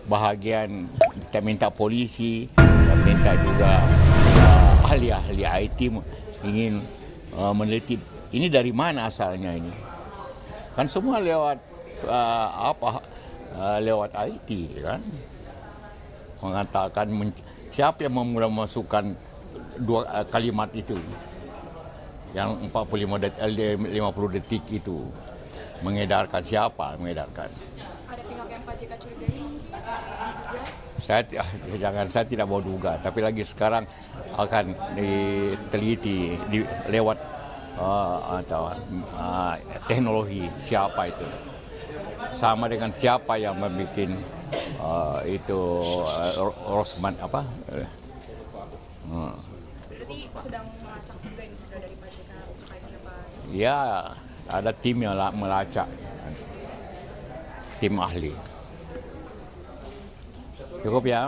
bahagian kita minta polisi, kita minta juga ahli-ahli IT ingin meneliti ini dari mana asalnya ini. Kan semua lewat lewat IT kan. Mengatakan siapa yang memasukkan dua kalimat itu. Yang 50 detik itu mengedarkan siapa mengedarkan? Ada pihak yang Pak JK curigai diduga? Saya tidak mau duga, tapi lagi sekarang akan diteliti lewat teknologi siapa itu, sama dengan siapa yang membuat itu Rosman apa? Berarti sedang melacak juga ini sudah dari Pak JK terkait siapa? Ya, ada tim yang melacak, tim ahli. Cukup ya.